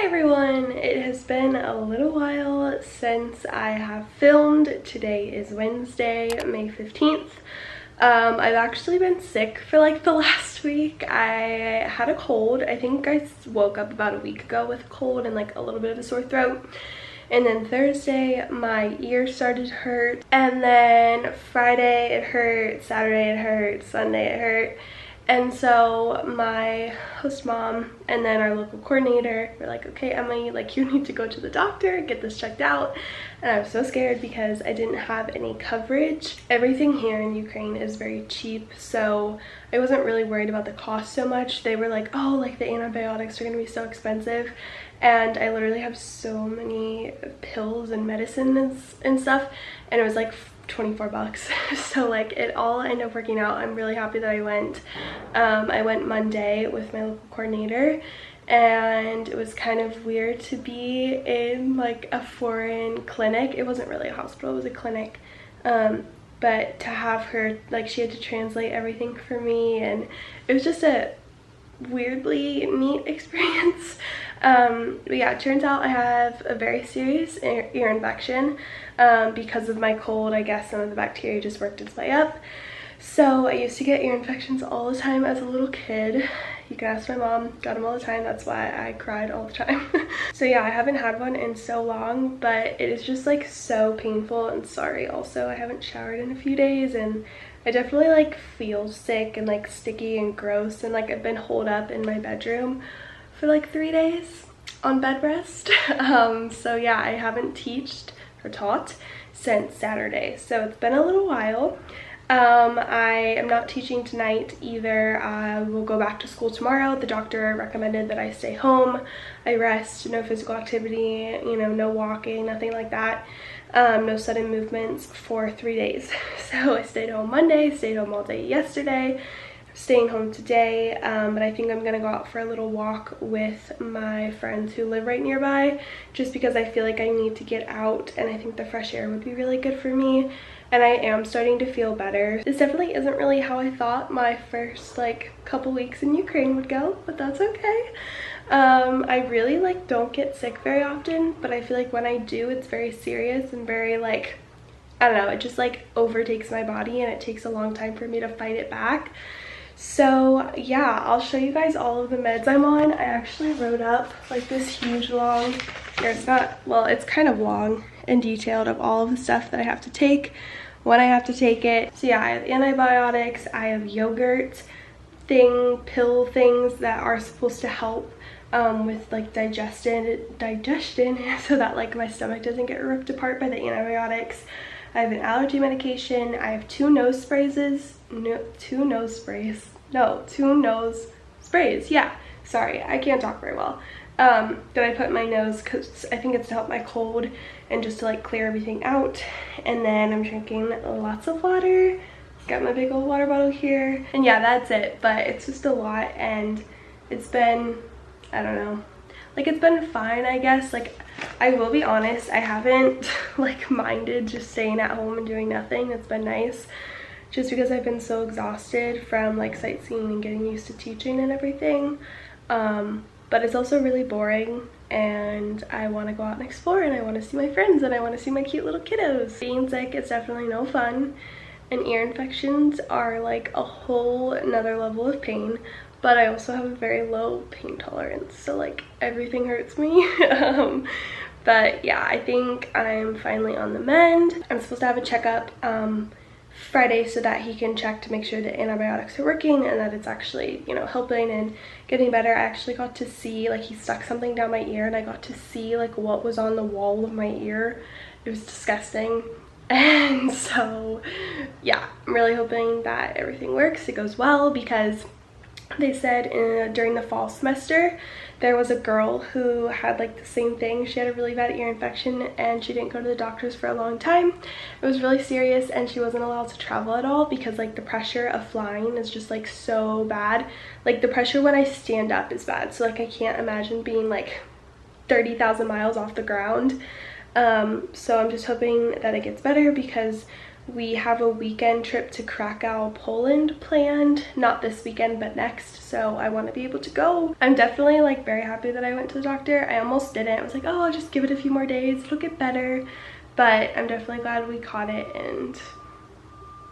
Hi everyone! It has been a little while since I have filmed. Today is Wednesday, May 15th. I've actually been sick for like the last week. I had a cold. I think I woke up about a week ago with a cold and like a little bit of a sore throat. And then Thursday, my ear started to hurt. And then Friday it hurt, Saturday it hurt, Sunday it hurt. And so my host mom and then our local coordinator were like, okay, Emily, like you need to go to the doctor, get this checked out. And I was so scared because I didn't have any coverage. Everything here in Ukraine is very cheap, so I wasn't really worried about the cost so much. They were like, oh, like the antibiotics are gonna be so expensive. And I literally have so many pills and medicines and stuff, and it was like 24 bucks. So like it all ended up working out. I'm really happy that I went. I went Monday with my local coordinator, and it was kind of weird to be in like a foreign clinic. It wasn't really a hospital, it was a clinic. But to have her, like, she had to translate everything for me, and it was just a weirdly neat experience. But yeah, it turns out I have a very serious ear infection. Because of my cold, I guess some of the bacteria just worked its way up. So I used to get ear infections all the time as a little kid. You can ask my mom, got them all the time. That's why I cried all the time. So yeah, I haven't had one in so long, but it is just like so painful. And sorry, also I haven't showered in a few days, and I definitely like feel sick and like sticky and gross, and like I've been holed up in my bedroom for like 3 days on bed rest. So yeah, I haven't taught since Saturday, so it's been a little while. I am not teaching tonight either. I will go back to school tomorrow. The doctor recommended that I stay home, I rest, no physical activity, you know, no walking, nothing like that, no sudden movements for 3 days. So I stayed home Monday, stayed home all day yesterday, staying home today, but I think I'm gonna go out for a little walk with my friends who live right nearby, just because I feel like I need to get out, and I think the fresh air would be really good for me. And I am starting to feel better. This definitely isn't really how I thought my first like couple weeks in Ukraine would go, but that's okay. I really like don't get sick very often, but I feel like when I do, it's very serious and very like, I don't know, it just like overtakes my body, and it takes a long time for me to fight it back. So yeah, I'll show you guys all of the meds I'm on. I actually wrote up like this huge long, here it's not, well, it's kind of long and detailed of all of the stuff that I have to take, when I have to take it. So yeah, I have antibiotics, I have yogurt pill things that are supposed to help with like digestion so that like my stomach doesn't get ripped apart by the antibiotics. I have an allergy medication. I have two nose sprays, yeah, sorry, I can't talk very well, that I put in my nose because I think it's to help my cold and just to like clear everything out. And then I'm drinking lots of water, got my big old water bottle here, and yeah, that's it. But it's just a lot, and it's been, I don't know, like it's been fine, I guess. Like I will be honest, I haven't like minded just staying at home and doing nothing. It's been nice, just because I've been so exhausted from like sightseeing and getting used to teaching and everything. But it's also really boring, and I want to go out and explore, and I want to see my friends, and I want to see my cute little kiddos. Being sick is definitely no fun, and ear infections are like a whole another level of pain. But I also have a very low pain tolerance, so like everything hurts me. But yeah, I think I'm finally on the mend. I'm supposed to have a checkup Friday so that he can check to make sure the antibiotics are working and that it's actually, you know, helping and getting better. I actually got to see, like, he stuck something down my ear, and I got to see like what was on the wall of my ear. It was disgusting. And so yeah, I'm really hoping that everything works, it goes well, because they said during the fall semester there was a girl who had like the same thing. She had a really bad ear infection, and she didn't go to the doctors for a long time. It was really serious, and she wasn't allowed to travel at all because like the pressure of flying is just like so bad. Like the pressure when I stand up is bad, so like I can't imagine being like 30,000 miles off the ground. So I'm just hoping that it gets better, because We have a weekend trip to Krakow, Poland planned, not this weekend but next, so I want to be able to go. I'm definitely like very happy that I went to the doctor. I almost didn't. I was like, oh, I'll just give it a few more days, it'll get better, but I'm definitely glad we caught it. And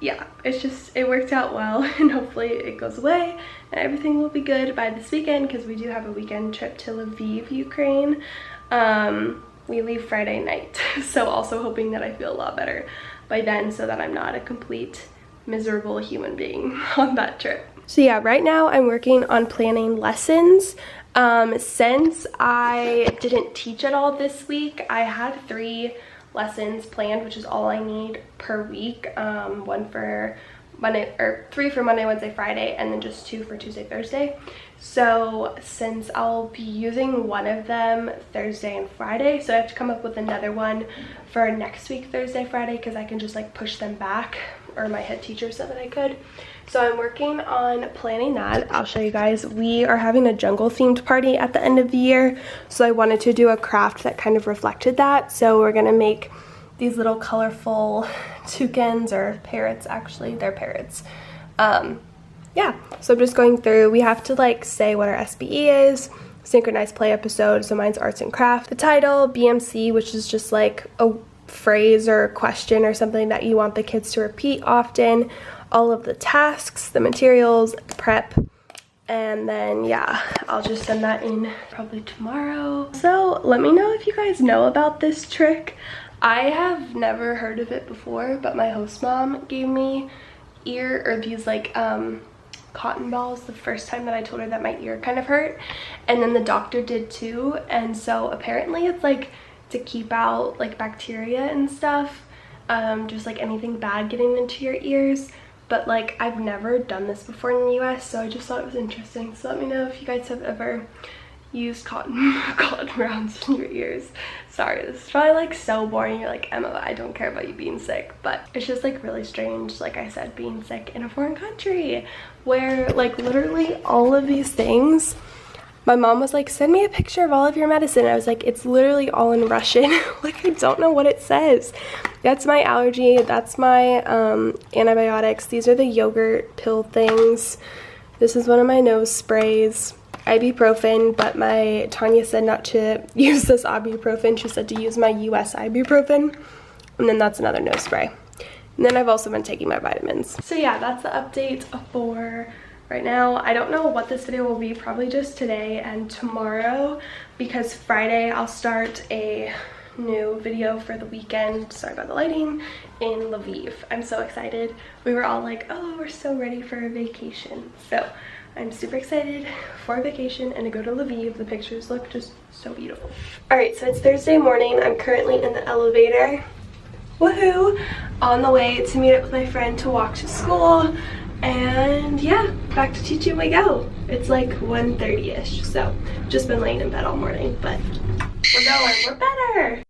yeah, it worked out well, and hopefully it goes away and everything will be good by this weekend, because we do have a weekend trip to Lviv, Ukraine. We leave Friday night, so also hoping that I feel a lot better by then, so that I'm not a complete miserable human being on that trip. So yeah, right now I'm working on planning lessons. Since I didn't teach at all this week, I had 3 lessons planned, which is all I need per week. 1 for Monday, or 3 for Monday, Wednesday, Friday, and then just 2 for Tuesday, Thursday. So since I'll be using one of them Thursday and Friday, so I have to come up with another one for next week, Thursday, Friday, because I can just like push them back, or my head teacher said that I could. So I'm working on planning that. I'll show you guys. We are having a jungle themed party at the end of the year, so I wanted to do a craft that kind of reflected that. So we're gonna make these little colorful toucans, or parrots, actually they're parrots. Yeah, so I'm just going through. We have to like say what our SBE is, synchronized play episode, so mine's arts and craft, the title, BMC, which is just like a phrase or question or something that you want the kids to repeat often, all of the tasks, the materials, prep, and then yeah, I'll just send that in probably tomorrow. So let me know if you guys know about this trick. I have never heard of it before, but my host mom gave me these like cotton balls the first time that I told her that my ear kind of hurt, and then the doctor did too. And so apparently it's like to keep out like bacteria and stuff, just like anything bad getting into your ears. But like I've never done this before in the US, so I just thought it was interesting. So let me know if you guys have ever used cotton rounds in your ears. Sorry, this is probably like so boring. You're like, Emma, I don't care about you being sick, but it's just like really strange, like I said, being sick in a foreign country where like literally all of these things, my mom was like, send me a picture of all of your medicine. I was like, it's literally all in Russian. Like I don't know what it says. That's my allergy, that's my antibiotics, these are the yogurt pill things, this is one of my nose sprays, ibuprofen, but my Tanya said not to use this ibuprofen. She said to use my US ibuprofen, and then that's another nose spray. And then I've also been taking my vitamins. So yeah, that's the update for right now. I don't know what this video will be, probably just today and tomorrow, because Friday I'll start a new video for the weekend, sorry about the lighting, in Lviv. I'm so excited. We were all like, oh, we're so ready for a vacation. So I'm super excited for a vacation and to go to Lviv. The pictures look just so beautiful. Alright, so it's Thursday morning. I'm currently in the elevator, woohoo, on the way to meet up with my friend to walk to school. And yeah, back to teaching we go. It's like 1:30ish, so just been laying in bed all morning, but we're going, we're better.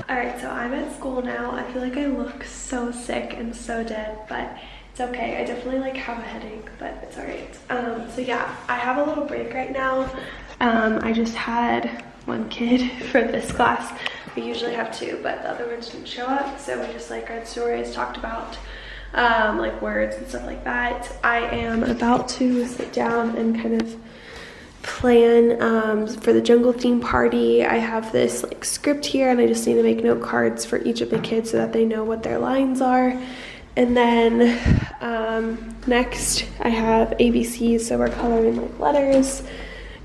Alright, so I'm at school now. I feel like I look so sick and so dead, but it's okay. I definitely like have a headache, but it's alright. So yeah, I have a little break right now. I just had one kid for this class. We usually have 2, but the other ones didn't show up, so we just like read stories, talked about like words and stuff like that. I am about to sit down and kind of plan for the jungle theme party. I have this like script here, and I just need to make note cards for each of the kids so that they know what their lines are. And then next I have ABCs, so we're coloring like letters,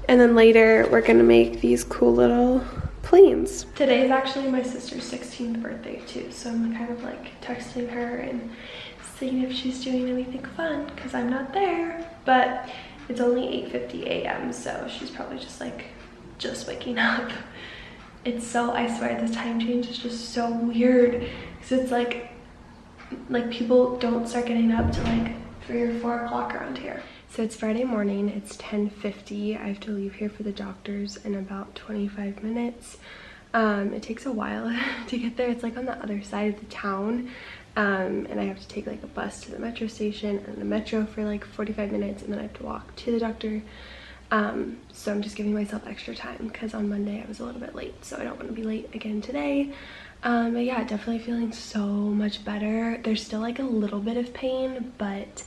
and then later we're gonna make these cool little planes. Today is actually my sister's 16th birthday too, so I'm kind of like texting her and seeing if she's doing anything fun, because I'm not there, but it's only 8:50 a.m. so she's probably just like waking up. It's so, I swear the time change is just so weird, because it's like people don't start getting up till like 3 or 4 o'clock around here. So it's Friday morning, it's 10:50. I have to leave here for the doctors in about 25 minutes. It takes a while to get there. It's like on the other side of the town, and I have to take like a bus to the metro station and a metro for like 45 minutes, and then I have to walk to the doctor. So I'm just giving myself extra time because on Monday I was a little bit late, so I don't want to be late again today. But yeah, definitely feeling so much better. There's still like a little bit of pain, but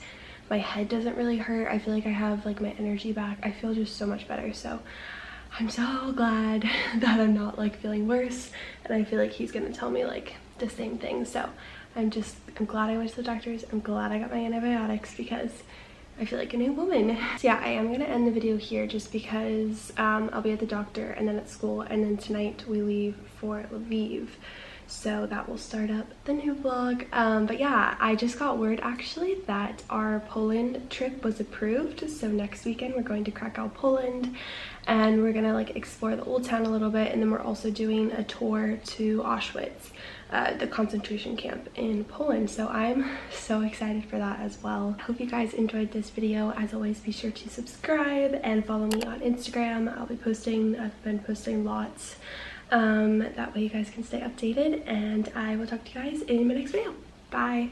my head doesn't really hurt. I feel like I have like my energy back. I feel just so much better, so I'm so glad that I'm not like feeling worse, and I feel like he's gonna tell me like the same thing. So I'm glad I went to the doctors. I'm glad I got my antibiotics because I feel like a new woman. So yeah, I am gonna end the video here just because I'll be at the doctor and then at school, and then tonight we leave for Lviv. So that will start up the new vlog. But yeah, I just got word actually that our Poland trip was approved. So next weekend we're going to Krakow, Poland, and we're gonna like explore the old town a little bit, and then we're also doing a tour to Auschwitz, the concentration camp in Poland. So I'm so excited for that as well. I hope you guys enjoyed this video. As always, be sure to subscribe and follow me on Instagram. I've been posting lots. That way you guys can stay updated, and I will talk to you guys in my next video. Bye.